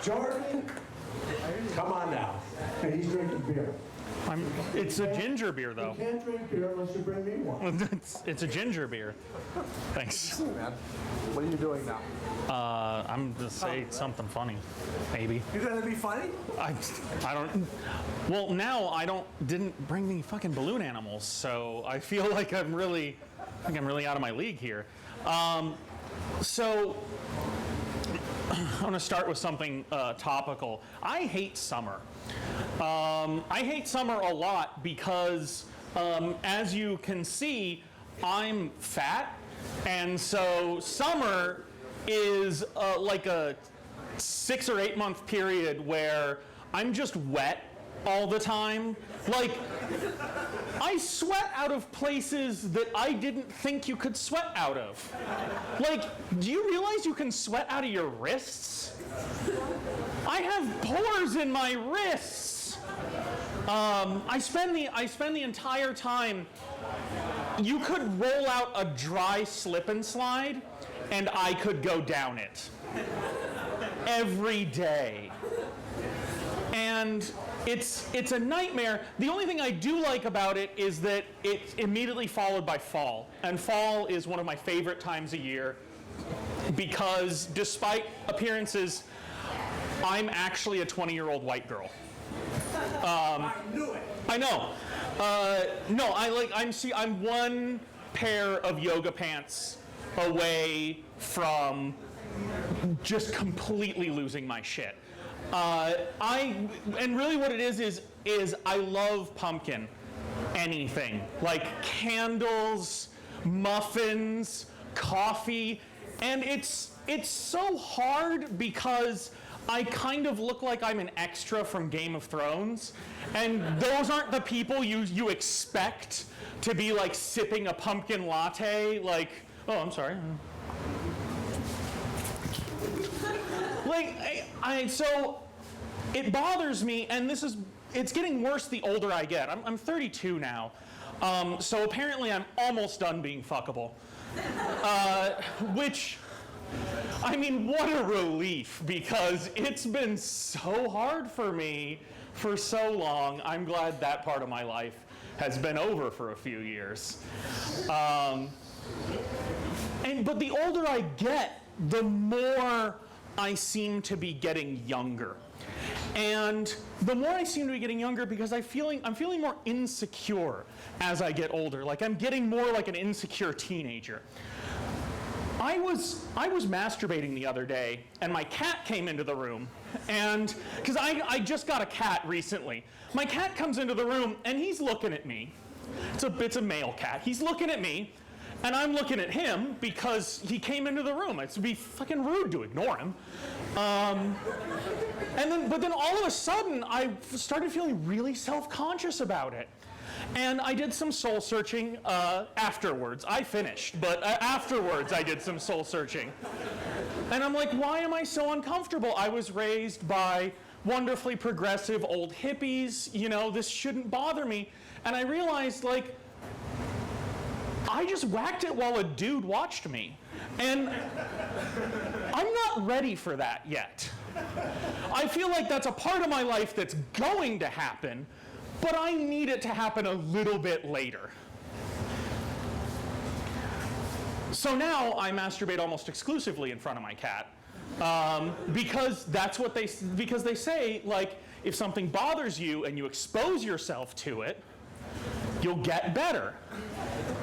Jordan, come on now. And he's drinking beer. It's a ginger beer, You though. can't drink beer unless you bring me one. It's a ginger beer. Thanks. Man, what are you doing now? I'm gonna say something funny, maybe. You're gonna be funny? I don't. Well, now I didn't bring any fucking balloon animals, so I feel like I'm really out of my league here. So I'm gonna start with something topical. I hate summer. I hate summer a lot because, as you can see, I'm fat, and so summer is like a 6 or 8 month period where I'm just wet all the time. Like, I sweat out of places that I didn't think you could sweat out of. Like, do you realize you can sweat out of your wrists? I have pores in my wrists. I spend the entire time. You could roll out a dry slip and slide, and I could go down it every day. And it's a nightmare. The only thing I do like about it is that it's immediately followed by fall. And fall is one of my favorite times of year because despite appearances, I'm actually a 20-year-old white girl. I knew it. I know. No, I'm one pair of yoga pants away from just completely losing my shit. And really what it is I love pumpkin. Anything. Like candles, muffins, coffee, and it's so hard because I kind of look like I'm an extra from Game of Thrones, and those aren't the people you expect to be like sipping a pumpkin latte, like, oh, I'm sorry. Like, so it bothers me, and it's getting worse the older I get. I'm 32 now, so apparently I'm almost done being fuckable. Which, I mean, what a relief, because it's been so hard for me for so long. I'm glad that part of my life has been over for a few years. But the older I get, the more I seem to be getting younger. And the more I seem to be getting younger because I'm feeling more insecure as I get older. Like I'm getting more like an insecure teenager. I was masturbating the other day, and my cat came into the room, and because I just got a cat recently. My cat comes into the room, and he's looking at me. It's a male cat. He's looking at me, and I'm looking at him because he came into the room. It would be fucking rude to ignore him. But then all of a sudden, I started feeling really self-conscious about it. And I did some soul searching afterwards. I finished, but afterwards I did some soul searching. And I'm like, why am I so uncomfortable? I was raised by wonderfully progressive old hippies. You know, this shouldn't bother me. And I realized, like, I just whacked it while a dude watched me. And I'm not ready for that yet. I feel like that's a part of my life that's going to happen, but I need it to happen a little bit later. So now I masturbate almost exclusively in front of my cat, because they say, like, if something bothers you and you expose yourself to it, you'll get better.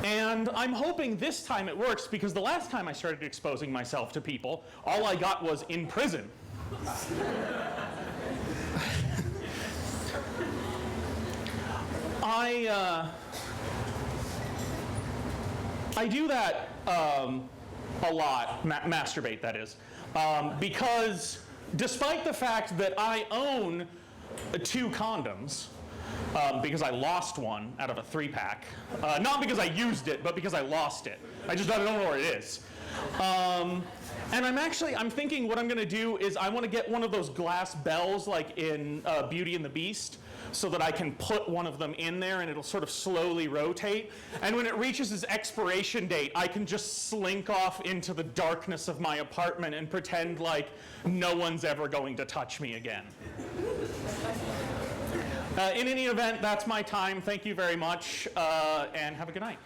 And I'm hoping this time it works, because the last time I started exposing myself to people, all I got was in prison. I do that a lot, masturbate that is, because despite the fact that I own 2 condoms, because I lost one out of a 3-pack, not because I used it, but because I lost it. I don't know where it is. And I'm thinking what I'm gonna do is I wanna get one of those glass bells like in Beauty and the Beast, so that I can put one of them in there and it'll sort of slowly rotate. And when it reaches its expiration date, I can just slink off into the darkness of my apartment and pretend like no one's ever going to touch me again. In any event, that's my time. Thank you very much, and have a good night.